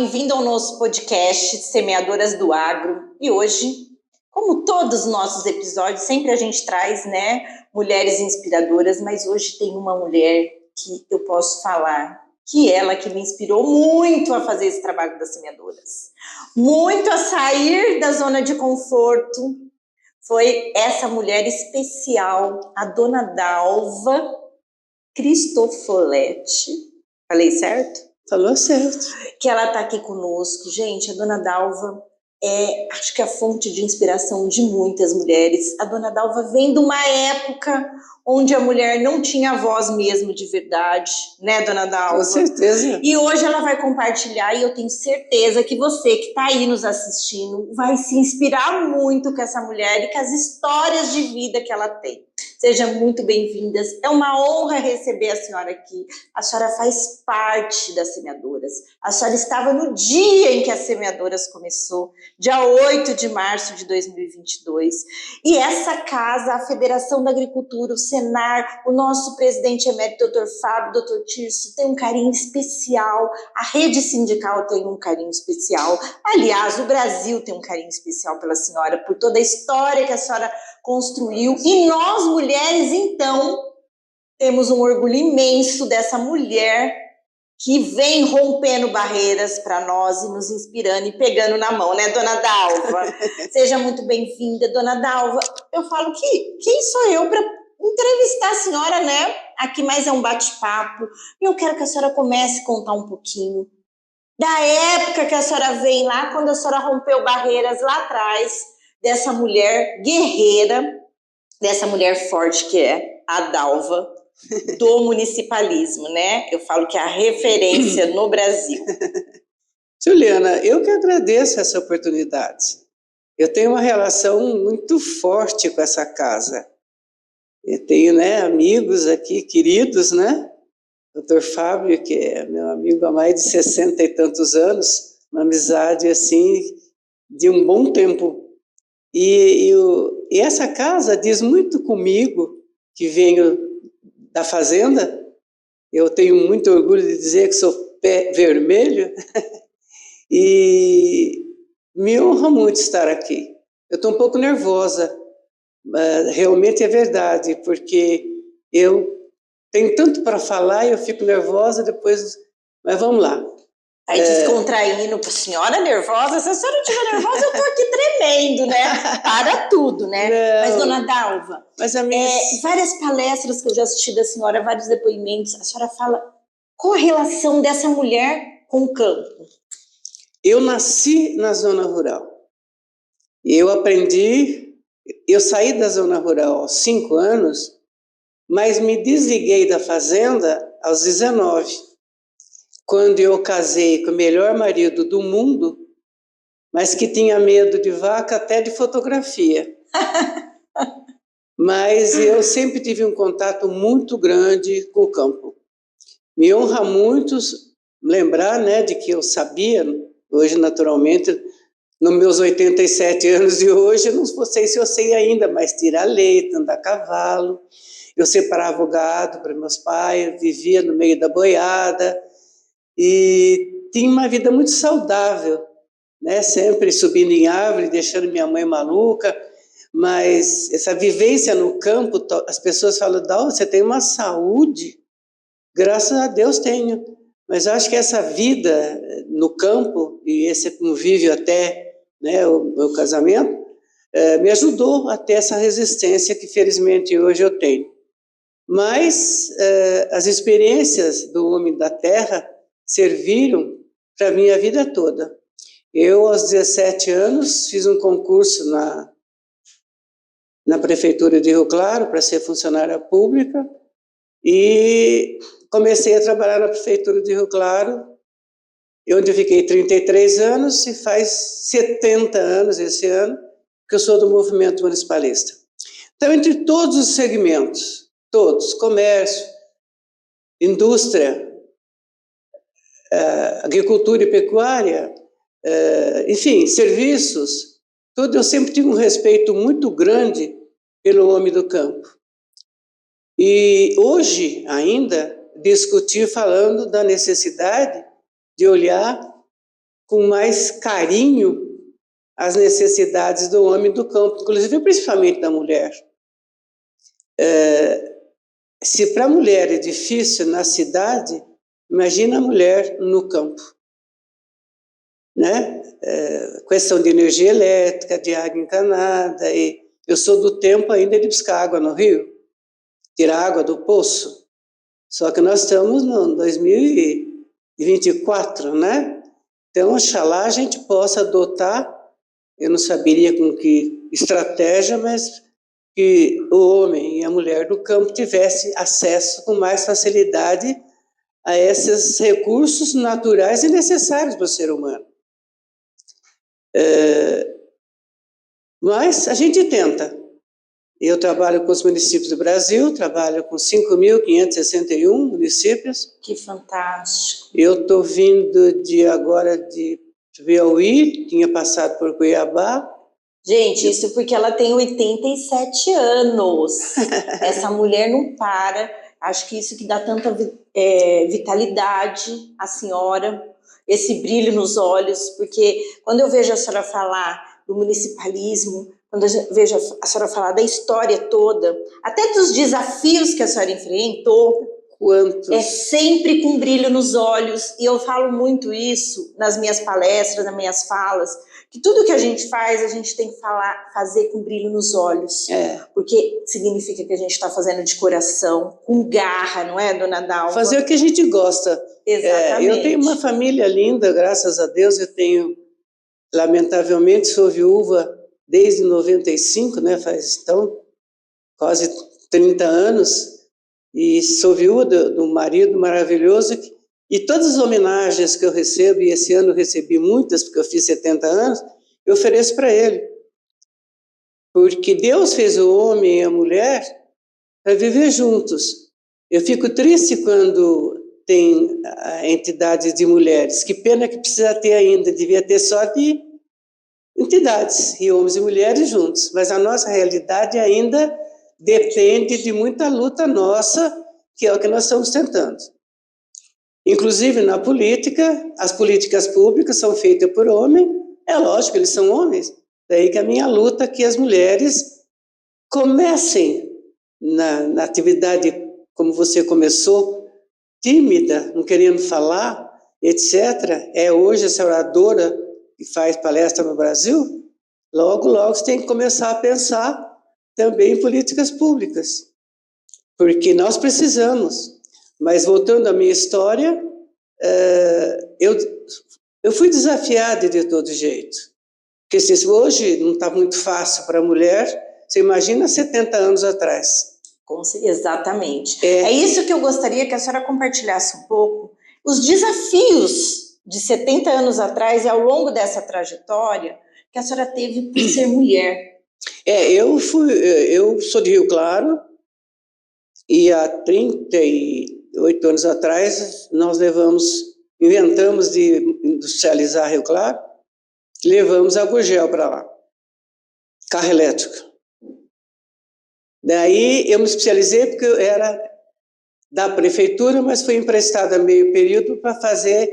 bem-vindo ao nosso podcast Semeadoras do Agro. E hoje, como todos os nossos episódios, sempre a gente traz, mulheres inspiradoras, mas hoje tem uma mulher que eu posso falar que ela que me inspirou muito a fazer esse trabalho das semeadoras, muito a sair da zona de conforto. Foi essa mulher especial, a dona Dalva Cristofoletti. Falei certo? Falou certo. Que ela está aqui conosco. Gente, a dona Dalva acho que é a fonte de inspiração de muitas mulheres. A dona Dalva vem de uma época onde a mulher não tinha voz mesmo de verdade, né, dona Dalva? Com certeza. E hoje ela vai compartilhar, e eu tenho certeza que você que está aí nos assistindo vai se inspirar muito com essa mulher e com as histórias de vida que ela tem. Sejam muito bem-vindas. É uma honra receber a senhora aqui. A senhora faz parte das semeadoras. A senhora estava no dia em que as semeadoras começou, dia 8 de março de 2022. E essa casa, a Federação da Agricultura, o Senar, o nosso presidente emérito, doutor Fábio, doutor Tirso, tem um carinho especial. A rede sindical tem um carinho especial. Aliás, o Brasil tem um carinho especial pela senhora, por toda a história que a senhora construiu. E nós, mulheres, então, temos um orgulho imenso dessa mulher que vem rompendo barreiras para nós e nos inspirando e pegando na mão, né, dona Dalva? Seja muito bem-vinda, dona Dalva. Eu falo que quem sou eu para entrevistar a senhora, né? Aqui mais é um bate-papo. E eu quero que a senhora comece a contar um pouquinho da época que a senhora vem lá, quando a senhora rompeu barreiras lá atrás, dessa mulher guerreira, dessa mulher forte que é a Dalva do municipalismo, né? Eu falo que é a referência no Brasil. Juliana, eu que agradeço essa oportunidade. Eu tenho uma relação muito forte com essa casa. Eu tenho, amigos aqui, queridos, Doutor Fábio, que é meu amigo há mais de 60 e tantos anos, uma amizade, assim, de um bom tempo. E essa casa diz muito comigo, que venho da fazenda. Eu tenho muito orgulho de dizer que sou pé vermelho e me honra muito estar aqui. Eu estou um pouco nervosa, realmente é verdade, porque eu tenho tanto para falar e eu fico nervosa depois, mas vamos lá. Aí descontraindo, senhora nervosa, se a senhora estiver nervosa, eu estou aqui tremendo, né? Para tudo, né? Não, mas, dona Dalva, várias palestras que eu já assisti da senhora, vários depoimentos, a senhora fala qual a relação dessa mulher com o campo? Eu nasci na zona rural. Eu saí da zona rural aos 5 anos, mas me desliguei da fazenda aos 19. Quando eu casei com o melhor marido do mundo, mas que tinha medo de vaca até de fotografia. Mas eu sempre tive um contato muito grande com o campo. Me honra muito lembrar, de que eu sabia, hoje naturalmente, nos meus 87 anos de hoje, não sei se eu sei ainda, mas tirar leite, andar a cavalo. Eu separava o gado para meus pais, vivia no meio da boiada, e tinha uma vida muito saudável, sempre subindo em árvore, deixando minha mãe maluca, mas essa vivência no campo, as pessoas falam, Dalva, você tem uma saúde, graças a Deus tenho, mas eu acho que essa vida no campo, e esse convívio até o meu casamento, me ajudou a ter essa resistência que felizmente hoje eu tenho. Mas as experiências do homem da terra serviram para a minha vida toda. Eu, aos 17 anos, fiz um concurso na Prefeitura de Rio Claro para ser funcionária pública e comecei a trabalhar na Prefeitura de Rio Claro, onde eu fiquei 33 anos e faz 70 anos esse ano que eu sou do movimento municipalista. Então, entre todos os segmentos, todos, comércio, indústria, agricultura e pecuária, enfim, serviços, tudo, eu sempre tive um respeito muito grande pelo homem do campo. E hoje ainda discutir falando da necessidade de olhar com mais carinho as necessidades do homem do campo, inclusive principalmente da mulher. Se para a mulher é difícil na cidade, imagina a mulher no campo, né? Questão de energia elétrica, de água encanada. E eu sou do tempo ainda de buscar água no rio, tirar água do poço. Só que nós estamos no 2024, né? Então, oxalá a gente possa adotar, eu não saberia com que estratégia, mas que o homem e a mulher do campo tivessem acesso com mais facilidade a esses recursos naturais e necessários para o ser humano. Mas a gente tenta. Eu trabalho com os municípios do Brasil, trabalho com 5.561 municípios. Que fantástico. Eu estou vindo agora de Piauí, tinha passado por Cuiabá. Gente, isso porque ela tem 87 anos. Essa mulher não para. Acho que isso que dá tanta vitalidade à senhora, esse brilho nos olhos, porque quando eu vejo a senhora falar do municipalismo, quando eu vejo a senhora falar da história toda, até dos desafios que a senhora enfrentou, quantos? É sempre com brilho nos olhos, e eu falo muito isso nas minhas palestras, nas minhas falas, que tudo que a gente faz, a gente tem que fazer com brilho nos olhos, porque significa que a gente está fazendo de coração, com garra, não é, dona Dalva? Fazer o que a gente gosta. Exatamente. Eu tenho uma família linda, graças a Deus. Eu tenho, lamentavelmente, sou viúva desde 95, né? Faz então quase 30 anos, e sou viúva do marido maravilhoso. E todas as homenagens que eu recebo, e esse ano eu recebi muitas, porque eu fiz 70 anos, eu ofereço para ele. Porque Deus fez o homem e a mulher para viver juntos. Eu fico triste quando tem entidades de mulheres. Que pena que precisa ter ainda, devia ter só de entidades, e homens e mulheres juntos. Mas a nossa realidade ainda depende de muita luta nossa, que é o que nós estamos tentando. Inclusive na política, as políticas públicas são feitas por homens, é lógico, eles são homens. Daí que a minha luta é que as mulheres comecem na atividade como você começou, tímida, não querendo falar, etc. Hoje essa oradora que faz palestra no Brasil, logo você tem que começar a pensar também em políticas públicas, porque nós precisamos. Mas voltando à minha história, eu fui desafiada de todo jeito. Porque se hoje não está muito fácil para a mulher, você imagina 70 anos atrás. Exatamente. É isso que eu gostaria que a senhora compartilhasse um pouco. Os desafios de 70 anos atrás e ao longo dessa trajetória que a senhora teve por ser mulher. Eu sou de Rio Claro, e há 38 anos atrás nós inventamos de industrializar Rio Claro, levamos a Gurgel para lá, carro elétrico. Daí eu me especializei porque eu era da prefeitura, mas fui emprestada meio período para fazer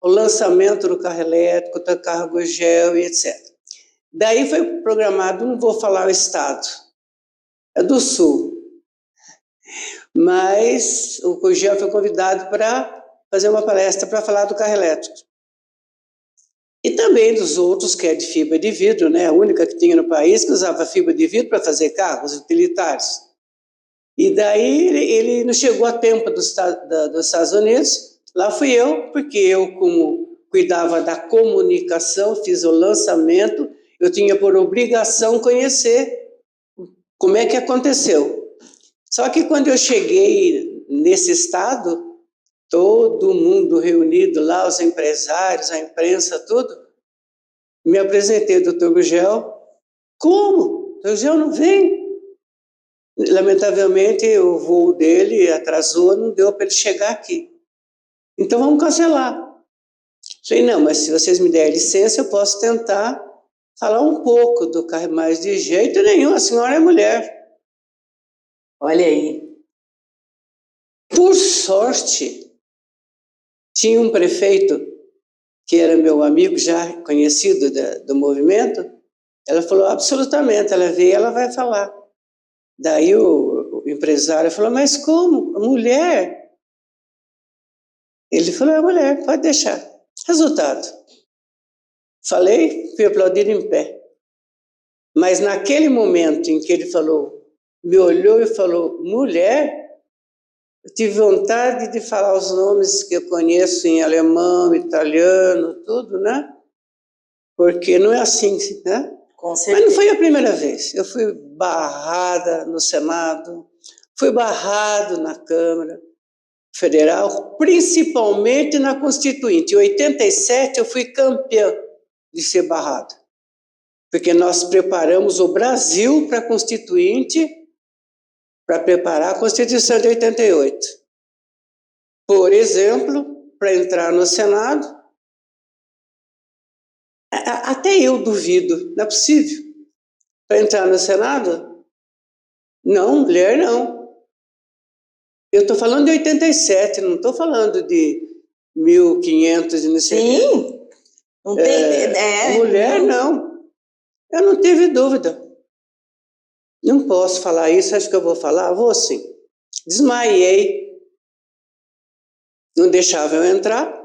o lançamento do carro elétrico, do carro Gurgel e etc. Daí foi programado, não vou falar o estado, é do Sul, mas o Gurgel foi convidado para fazer uma palestra para falar do carro elétrico. E também dos outros, que é de fibra de vidro, né? A única que tinha no país que usava fibra de vidro para fazer carros utilitários. E daí ele não chegou a tempo dos Estados Unidos. Lá fui eu, porque eu, como cuidava da comunicação, fiz o lançamento, eu tinha por obrigação conhecer como é que aconteceu. Só que quando eu cheguei nesse estado, todo mundo reunido lá, os empresários, a imprensa, tudo, me apresentei ao Dr. Gurgel. Como? O Dr. Gurgel não vem? Lamentavelmente, o voo dele atrasou, não deu para ele chegar aqui. Então, vamos cancelar. Falei, não, mas se vocês me derem licença, eu posso tentar falar um pouco do carro, mas de jeito nenhum, a senhora é mulher. Olha aí. Por sorte, tinha um prefeito que era meu amigo já conhecido do movimento, ela falou, absolutamente, ela veio, ela vai falar. Daí o empresário falou, mas como? Mulher? Ele falou, é mulher, pode deixar. Resultado, falei, fui aplaudido em pé. Mas naquele momento em que ele falou, me olhou e falou, mulher, eu tive vontade de falar os nomes que eu conheço em alemão, italiano, tudo, né? Porque não é assim, né? Com certeza. Mas não foi a primeira vez. Eu fui barrada no Senado, fui barrado na Câmara Federal, principalmente na Constituinte. Em 87 eu fui campeã de ser barrada, porque nós preparamos o Brasil para a Constituinte, para preparar a Constituição de 88. Por exemplo, para entrar no Senado, até eu duvido, não é possível. Para entrar no Senado? Não, mulher não. Eu estou falando de 87, não estou falando de 1500 e não sei. Sim, não tem... mulher não. Eu não tive dúvida. Não posso falar isso, acho que eu vou falar? Vou sim. Desmaiei. Não deixava eu entrar.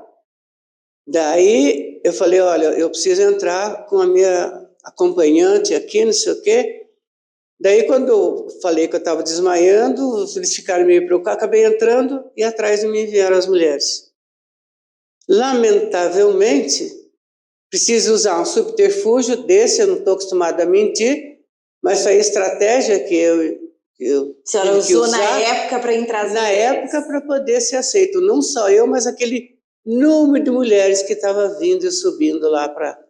Daí eu falei, olha, eu preciso entrar com a minha acompanhante aqui, não sei o quê. Daí quando eu falei que eu estava desmaiando, eles ficaram meio preocupados, acabei entrando e atrás de mim vieram as mulheres. Lamentavelmente, preciso usar um subterfúgio desse, eu não estou acostumada a mentir, mas foi a estratégia que eu a senhora usou na época para entrar as na mulheres. época para poder ser aceito, não só eu, mas aquele número de mulheres que estava vindo e subindo lá para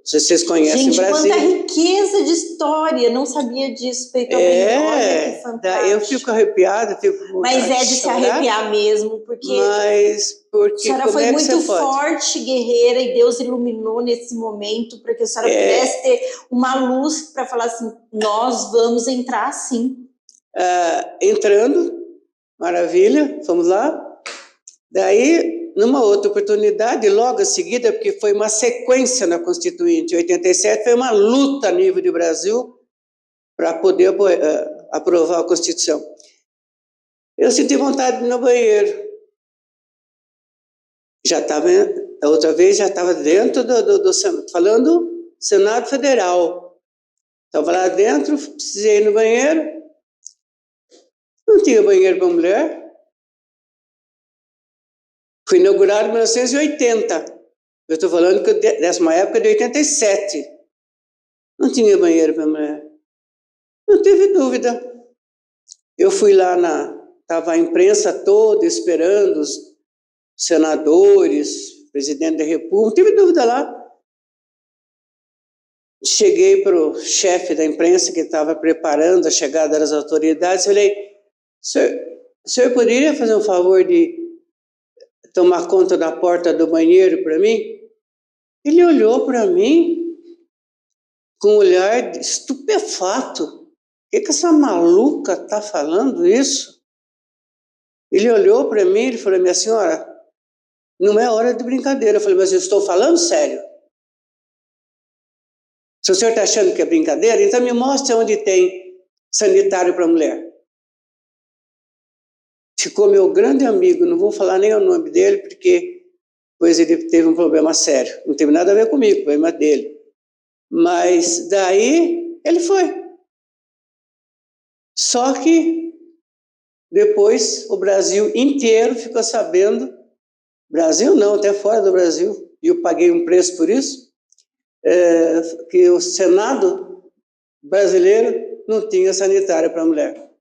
se vocês conhecem o Brasil. Gente, quanta riqueza de história, não sabia disso, Peito. Olha que fantástico. Eu fico arrepiada, mas é de se arrepiar mesmo, porque a senhora foi muito forte, guerreira, e Deus iluminou nesse momento para que a senhora pudesse ter uma luz para falar assim, nós vamos entrar sim. Entrando, maravilha, vamos lá. Daí, numa outra oportunidade, logo a seguida, porque foi uma sequência na Constituinte, em 87, foi uma luta a nível de Brasil para poder aprovar a Constituição. Eu senti vontade de ir no banheiro. Já estava, outra vez, já estava dentro do falando Senado Federal. Estava lá dentro, precisei ir no banheiro. Não tinha banheiro para mulher. Foi inaugurado em 1980. Eu estou falando dessa época de 87. Não tinha banheiro para mulher. Não teve dúvida. Eu fui lá, estava a imprensa toda esperando, os senadores, presidente da República, não tive dúvida lá. Cheguei para o chefe da imprensa que estava preparando a chegada das autoridades, falei, o senhor poderia fazer um favor de tomar conta da porta do banheiro para mim? Ele olhou para mim com um olhar estupefato. O que essa maluca está falando isso? Ele olhou para mim e falou, minha senhora, não é hora de brincadeira. Eu falei, mas eu estou falando sério. Se o senhor está achando que é brincadeira, então me mostre onde tem sanitário para mulher. Ficou meu grande amigo, não vou falar nem o nome dele, porque depois ele teve um problema sério. Não teve nada a ver comigo, o problema dele. Mas daí ele foi. Só que depois o Brasil inteiro ficou sabendo, Brasil não, até fora do Brasil, e eu paguei um preço por isso, que o Senado brasileiro não tinha sanitária para mulher.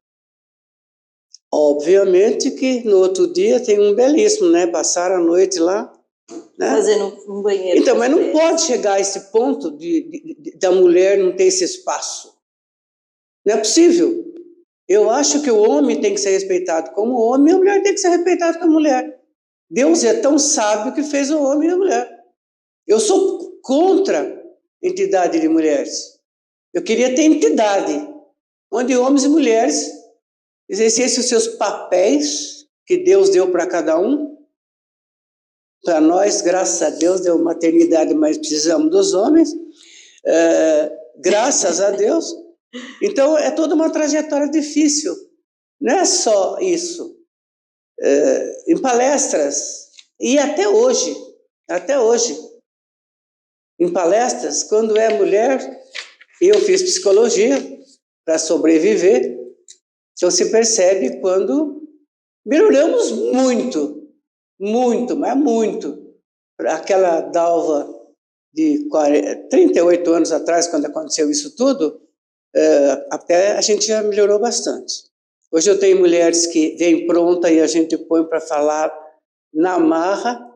Obviamente que no outro dia tem um belíssimo, né? Passaram a noite lá, né? Fazendo um banheiro. Então, mas não pode chegar a esse ponto da mulher não ter esse espaço. Não é possível. Eu acho que o homem tem que ser respeitado como homem e a mulher tem que ser respeitada como mulher. Deus é tão sábio que fez o homem e a mulher. Eu sou contra entidade de mulheres. Eu queria ter entidade, onde homens e mulheres exercessem os seus papéis que Deus deu para cada um, para nós, graças a Deus, deu maternidade, mas precisamos dos homens, graças a Deus. Então, é toda uma trajetória difícil, não é só isso. Em palestras, e até hoje, em palestras, quando é mulher, eu fiz psicologia para sobreviver, então se percebe quando melhoramos muito, mas muito. Aquela Dalva de 38 anos atrás, quando aconteceu isso tudo, até a gente já melhorou bastante. Hoje eu tenho mulheres que vêm pronta e a gente põe para falar na marra,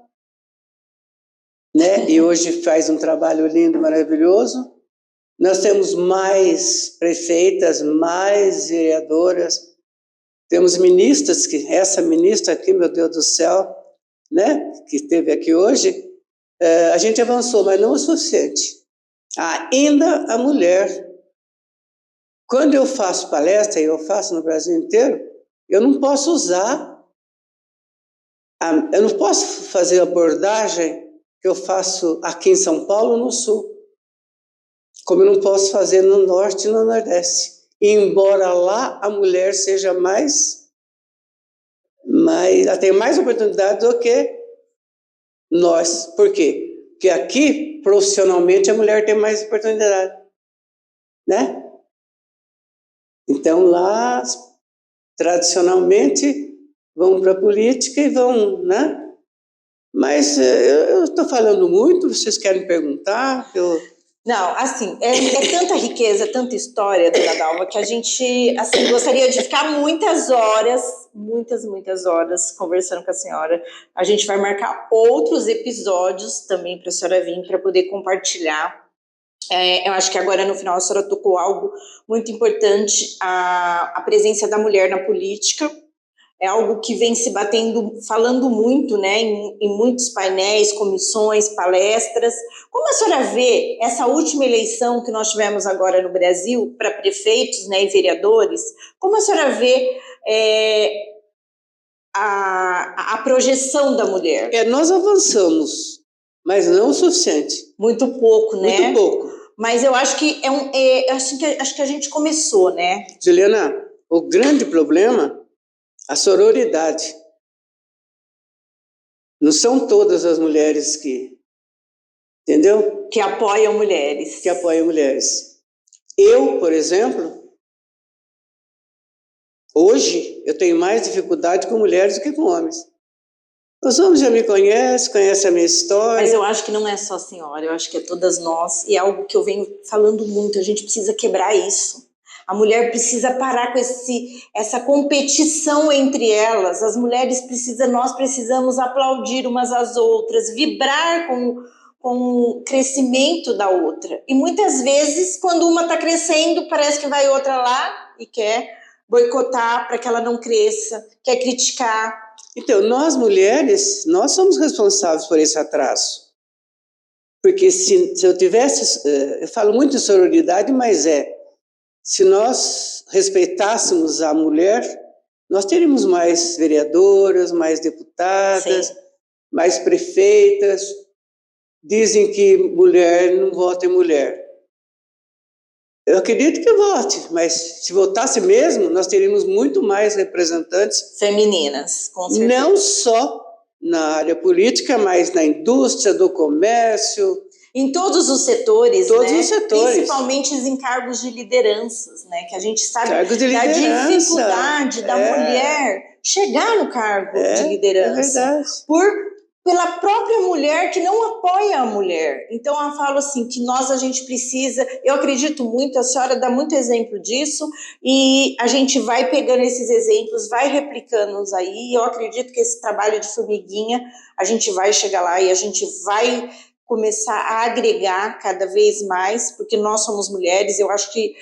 né? E hoje faz um trabalho lindo, maravilhoso. Nós temos mais prefeitas, mais vereadoras, temos ministras, que essa ministra aqui, meu Deus do céu, né? Que esteve aqui hoje, a gente avançou, mas não o suficiente. Ainda a mulher. Quando eu faço palestra, e eu faço no Brasil inteiro, eu não posso eu não posso fazer a abordagem que eu faço aqui em São Paulo, no Sul, como eu não posso fazer no Norte e no Nordeste. Embora lá a mulher seja ela tem mais oportunidade do que nós. Por quê? Porque aqui, profissionalmente, a mulher tem mais oportunidade, né? Então, lá, tradicionalmente, vão para a política e vão, né? Mas eu estou falando muito, vocês querem perguntar? Não, assim, é tanta riqueza, tanta história, dona Dalva, que a gente, assim, gostaria de ficar muitas horas conversando com a senhora. A gente vai marcar outros episódios também para a senhora vir, para poder compartilhar. Eu acho que agora no final a senhora tocou algo muito importante, a presença da mulher na política. É algo que vem se falando muito, né, em muitos painéis, comissões, palestras. Como a senhora vê essa última eleição que nós tivemos agora no Brasil, para prefeitos, né, e vereadores, como a senhora vê a projeção da mulher? Nós avançamos, mas não o suficiente. Muito pouco, né? Muito pouco. Mas eu acho que acho que a gente começou, né? Juliana, o grande problema, a sororidade. Não são todas as mulheres que, entendeu? Que apoiam mulheres. Que apoiam mulheres. Eu, por exemplo, hoje eu tenho mais dificuldade com mulheres do que com homens. Os homens já me conhecem a minha história. Mas eu acho que não é só a senhora, eu acho que é todas nós. E é algo que eu venho falando muito, a gente precisa quebrar isso. A mulher precisa parar com essa competição entre elas. As mulheres nós precisamos aplaudir umas às outras, vibrar com o crescimento da outra. E muitas vezes, quando uma está crescendo, parece que vai outra lá e quer boicotar para que ela não cresça, quer criticar. Então, nós mulheres, nós somos responsáveis por esse atraso. Porque se eu tivesse, eu falo muito de sororidade, mas se nós respeitássemos a mulher, nós teríamos mais vereadoras, mais deputadas, sim, mais prefeitas. Dizem que mulher não vota em mulher. Eu acredito que vote, mas se votasse mesmo, nós teríamos muito mais representantes femininas, com certeza. Não só na área política, mas na indústria, do comércio. Em todos os setores, todos né? Os setores. Principalmente em cargos de lideranças, né? Que a gente sabe da dificuldade da mulher chegar no cargo de liderança. É verdade. Pela própria mulher que não apoia a mulher. Então, eu falo assim, que a gente precisa, eu acredito muito, a senhora dá muito exemplo disso, e a gente vai pegando esses exemplos, vai replicando-os aí, e eu acredito que esse trabalho de formiguinha, a gente vai chegar lá e a gente vai começar a agregar cada vez mais, porque nós somos mulheres, eu acho que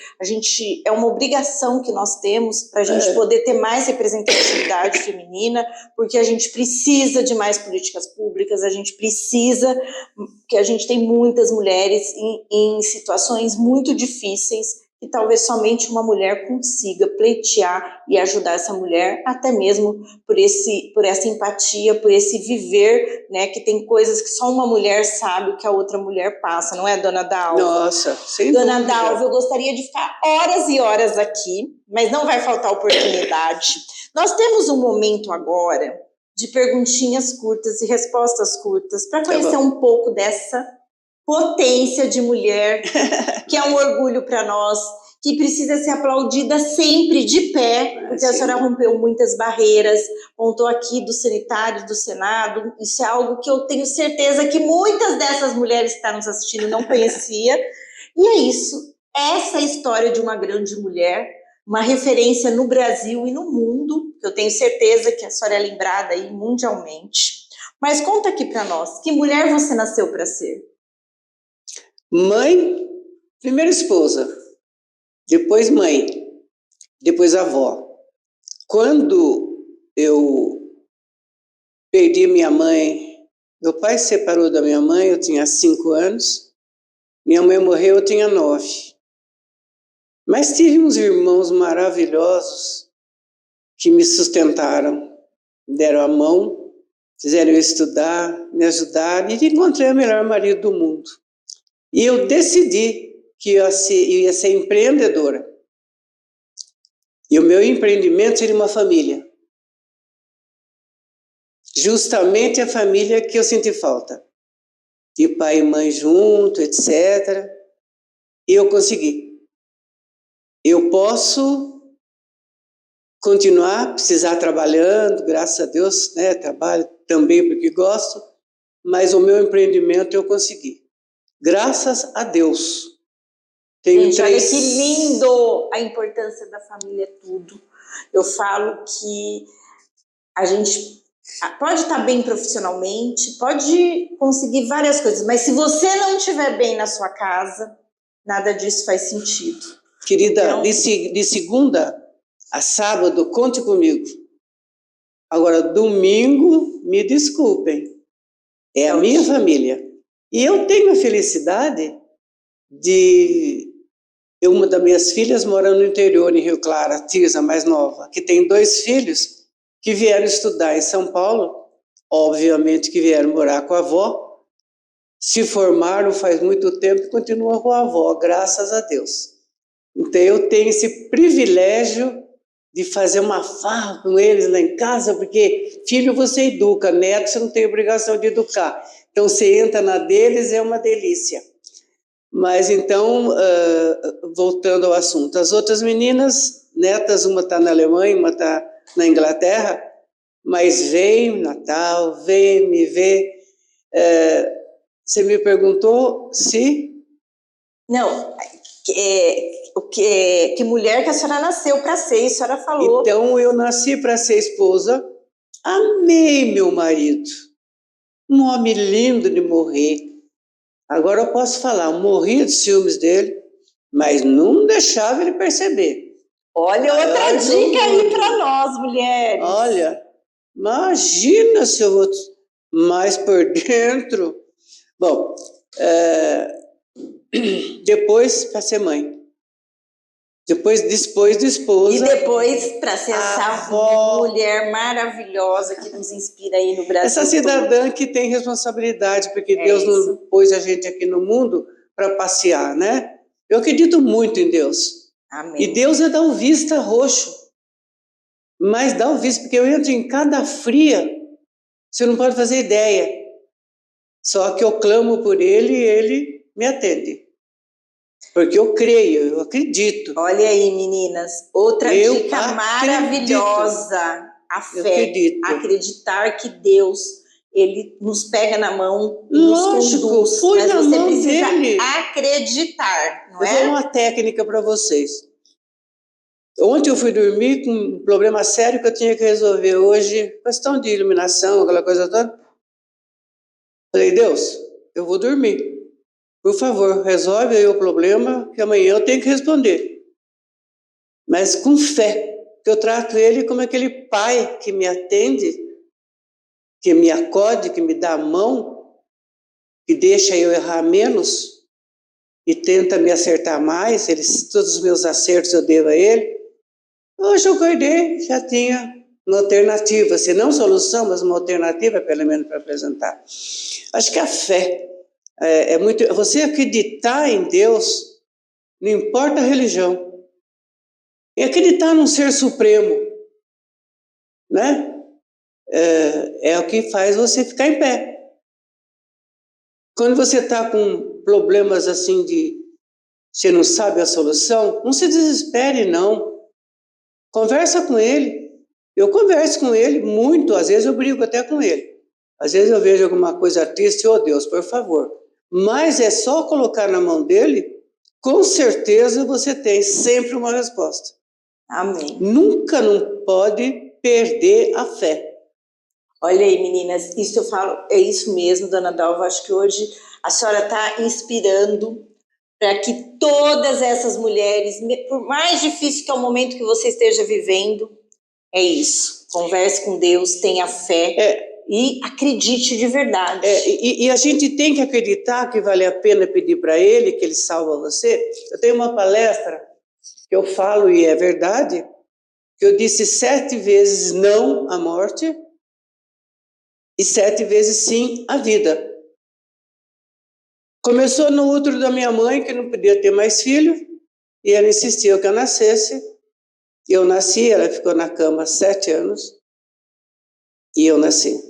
é uma obrigação que nós temos para a gente poder ter mais representatividade feminina, porque a gente precisa de mais políticas públicas, a gente precisa, porque a gente tem muitas mulheres em situações muito difíceis, que talvez somente uma mulher consiga pleitear e ajudar essa mulher, até mesmo por essa empatia, por esse viver, né, que tem coisas que só uma mulher sabe o que a outra mulher passa, não é, dona Dalva? Nossa, sem Dona dúvida. Dalva, eu gostaria de ficar horas e horas aqui, mas não vai faltar oportunidade. Nós temos um momento agora de perguntinhas curtas e respostas curtas para conhecer um pouco dessa potência de mulher, que é um orgulho para nós, que precisa ser aplaudida sempre de pé, porque a senhora rompeu muitas barreiras, contou aqui do sanitário, do Senado, isso é algo que eu tenho certeza que muitas dessas mulheres que estão nos assistindo não conhecia, e é isso, essa história de uma grande mulher, uma referência no Brasil e no mundo, que eu tenho certeza que a senhora é lembrada aí mundialmente. Mas conta aqui para nós, que mulher você nasceu para ser? Mãe, primeiro esposa, depois mãe, depois avó. Quando eu perdi minha mãe, meu pai se separou da minha mãe, eu tinha 5 anos, minha mãe morreu, eu tinha 9. Mas tive uns irmãos maravilhosos que me sustentaram, me deram a mão, fizeram eu estudar, me ajudaram e encontrei o melhor marido do mundo. E eu decidi que eu ia ser empreendedora. E o meu empreendimento seria uma família. Justamente a família que eu senti falta. De pai e mãe junto, etc. E eu consegui. Eu posso continuar, precisar trabalhando, graças a Deus, né? Trabalho também porque gosto, mas o meu empreendimento eu consegui. Graças a Deus. Gente, olha que lindo a importância da família, tudo. Eu falo que a gente pode estar bem profissionalmente, pode conseguir várias coisas, mas se você não estiver bem na sua casa, nada disso faz sentido. Querida, então, de segunda a sábado, conte comigo. Agora, domingo, me desculpem, é a minha família. E eu tenho a felicidade de... Uma das minhas filhas mora no interior, em Rio Claro, a Tirza, mais nova, que tem 2 filhos que vieram estudar em São Paulo, obviamente que vieram morar com a avó, se formaram faz muito tempo e continuam com a avó, graças a Deus. Então eu tenho esse privilégio de fazer uma farra com eles lá em casa, porque filho você educa, neto você não tem obrigação de educar. Então você entra na deles, é uma delícia. Mas então, voltando ao assunto, as outras meninas, netas, uma está na Alemanha, uma está na Inglaterra, mas vem Natal, vem me ver. Você me perguntou se... Não, que mulher que a senhora nasceu para ser, a senhora falou. Então, eu nasci para ser esposa, amei meu marido, um homem lindo de morrer. Agora eu posso falar, eu morria de ciúmes dele, mas não deixava ele perceber. Olha, outra dica aí para nós, mulheres. Olha, imagina se eu vou mais por dentro. Bom, depois para ser mãe. Depois de esposa. E depois para ser essa mulher maravilhosa que nos inspira aí no Brasil. Essa cidadã que tem responsabilidade, porque Deus não pôs a gente aqui no mundo para passear, né? Eu acredito muito em Deus. Amém. E Deus é dar o vista roxo. Mas dá o vista, porque eu entro em cada fria, você não pode fazer ideia. Só que eu clamo por Ele e Ele me atende. Porque eu creio, eu acredito. Olha aí, meninas, outra dica maravilhosa. A fé, acreditar que Deus, Ele nos pega na mão e nos conduz. Mas você precisa acreditar, não é? Eu vou dar uma técnica para vocês. Ontem eu fui dormir com um problema sério que eu tinha que resolver hoje, questão de iluminação, aquela coisa toda. Falei, Deus, eu vou dormir. Por favor, resolve aí o problema, que amanhã eu tenho que responder. Mas com fé, que eu trato ele como aquele pai que me atende, que me acode, que me dá a mão, que deixa eu errar menos. e tenta me acertar mais, todos os meus acertos eu devo a ele. Hoje eu acordei, já tinha uma alternativa, se não solução, mas uma alternativa, pelo menos, para apresentar. Acho que a fé é muito... Você acreditar em Deus, não importa a religião, e acreditar num ser supremo, né? É o que faz você ficar em pé. Quando você está com problemas assim você não sabe a solução, não se desespere, não. Conversa com ele. Eu converso com ele muito, às vezes eu brigo até com ele. Às vezes eu vejo alguma coisa triste, oh Deus, por favor. Mas é só colocar na mão dele, com certeza você tem sempre uma resposta. Amém. Nunca não pode perder a fé. Olha aí, meninas, isso eu falo, é isso mesmo, dona Dalva. Acho que hoje a senhora está inspirando para que todas essas mulheres, por mais difícil que é o momento que você esteja vivendo, é isso. Converse com Deus, tenha fé e acredite de verdade. E a gente tem que acreditar que vale a pena pedir para Ele, que Ele salva você. Eu tenho uma palestra que eu falo, e é verdade, que eu disse 7 vezes não à morte e 7 vezes sim à vida. Começou no útero da minha mãe, que não podia ter mais filho, e ela insistiu que eu nascesse. Eu nasci, ela ficou na cama 7 anos, e eu nasci.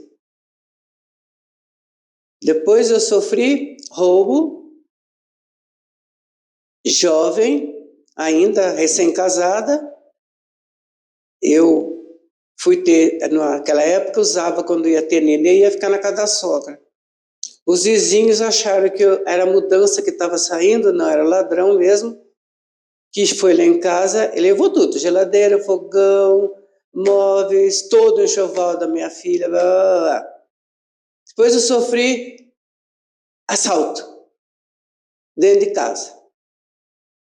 Depois eu sofri roubo, jovem, ainda recém-casada. Eu fui ter, naquela época usava quando ia ter neném, ia ficar na casa da sogra. Os vizinhos acharam que era a mudança que estava saindo, não, era ladrão mesmo, que foi lá em casa e levou tudo, geladeira, fogão, móveis, todo o enxoval da minha filha, blá, blá, blá. Depois eu sofri assalto dentro de casa.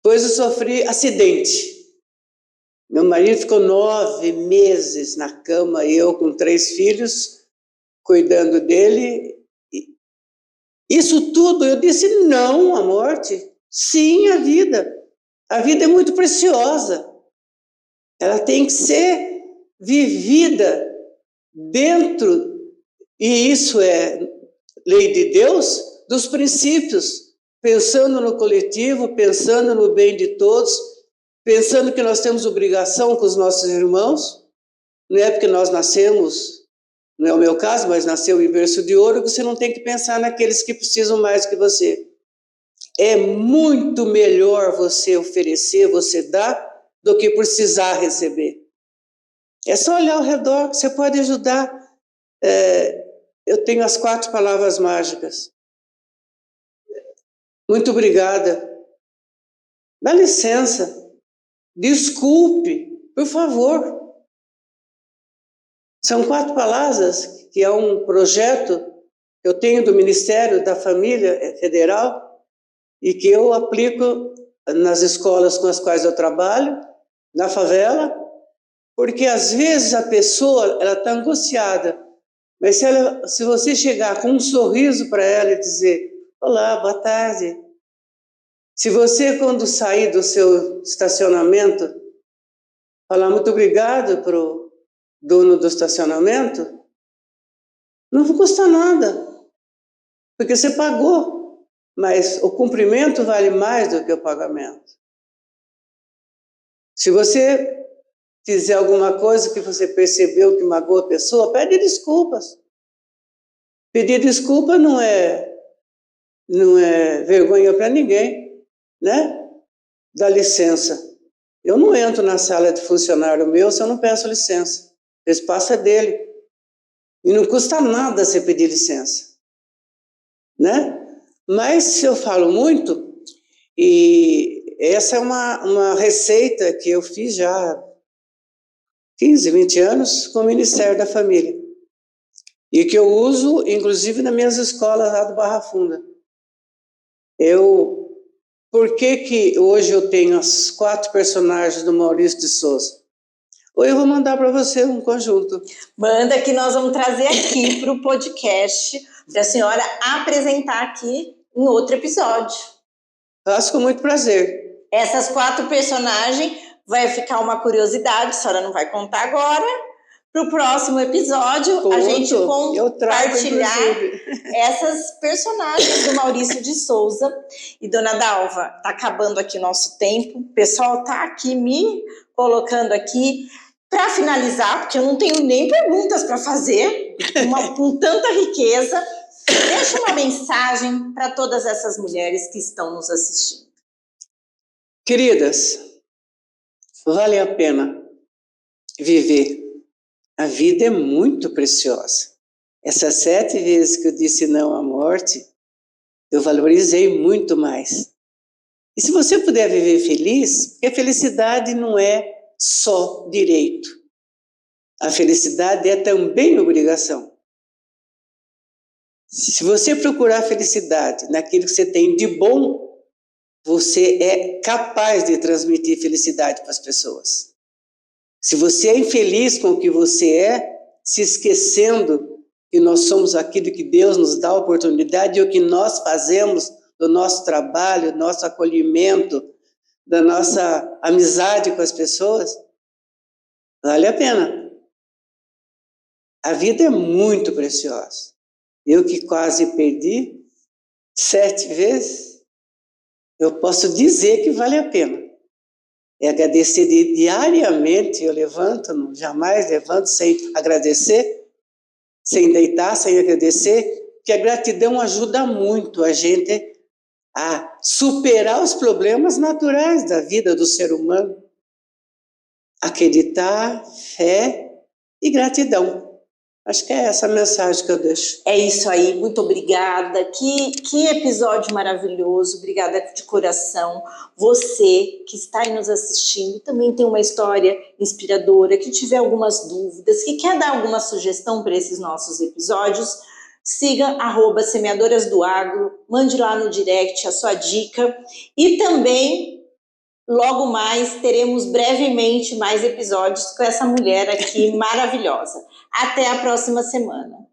Depois eu sofri acidente. Meu marido ficou 9 meses na cama, eu com 3 filhos, cuidando dele. Isso tudo, eu disse não à morte, sim à vida. A vida é muito preciosa. Ela tem que ser vivida dentro, e isso é lei de Deus, dos princípios, pensando no coletivo, pensando no bem de todos, pensando que nós temos obrigação com os nossos irmãos. Não é porque nós nascemos, não é o meu caso, mas nasceu em berço de ouro, que você não tem que pensar naqueles que precisam mais que você. É muito melhor você oferecer, você dar, do que precisar receber. É só olhar ao redor, você pode ajudar. Eu tenho as 4 palavras mágicas. Muito obrigada. Dá licença. Desculpe, por favor. São 4 palavras, que é um projeto que eu tenho do Ministério da Família Federal e que eu aplico nas escolas com as quais eu trabalho, na favela, porque às vezes a pessoa está angustiada, mas se você chegar com um sorriso para ela e dizer, olá, boa tarde. Se você, quando sair do seu estacionamento, falar muito obrigado para o dono do estacionamento, não custa nada, porque você pagou, mas o cumprimento vale mais do que o pagamento. Se você fizer alguma coisa que você percebeu que magoou a pessoa, pede desculpas. Pedir desculpa não é vergonha para ninguém, né? Dá licença. Eu não entro na sala de funcionário meu se eu não peço licença. O espaço é dele. E não custa nada você pedir licença, né? Mas eu falo muito, e essa é uma receita que eu fiz já há 15, 20 anos com o Ministério da Família. E que eu uso, inclusive, nas minhas escolas lá do Barra Funda. Por que hoje eu tenho as 4 personagens do Maurício de Souza? Ou eu vou mandar para você um conjunto. Manda que nós vamos trazer aqui para o podcast, para a senhora apresentar aqui em outro episódio. Faço com muito prazer. Essas 4 personagens vai ficar uma curiosidade, a senhora não vai contar agora. Para o próximo episódio, a gente compartilhar essas personagens do Maurício de Souza. E, dona Dalva, está acabando aqui o nosso tempo. O pessoal está aqui me colocando aqui. Para finalizar, porque eu não tenho nem perguntas para fazer, com tanta riqueza, deixa uma mensagem para todas essas mulheres que estão nos assistindo. Queridas, vale a pena viver. A vida é muito preciosa. Essas 7 vezes que eu disse não à morte, eu valorizei muito mais. E se você puder viver feliz, porque a felicidade não é só direito. A felicidade é também obrigação. Se você procurar felicidade naquilo que você tem de bom, você é capaz de transmitir felicidade para as pessoas. Se você é infeliz com o que você é, se esquecendo que nós somos aquilo que Deus nos dá a oportunidade e o que nós fazemos do nosso trabalho, do nosso acolhimento, da nossa amizade com as pessoas, vale a pena. A vida é muito preciosa. Eu que quase perdi 7 vezes, eu posso dizer que vale a pena. É agradecer diariamente, eu levanto, jamais levanto sem agradecer, sem deitar, sem agradecer, porque a gratidão ajuda muito a gente a superar os problemas naturais da vida do ser humano. Acreditar, fé e gratidão. Acho que é essa a mensagem que eu deixo. É isso aí, muito obrigada. Que episódio maravilhoso, obrigada de coração. Você que está aí nos assistindo também tem uma história inspiradora, que tiver algumas dúvidas, que quer dar alguma sugestão para esses nossos episódios, siga @semeadoras do agro, mande lá no direct a sua dica e também logo mais teremos brevemente mais episódios com essa mulher aqui maravilhosa. Até a próxima semana.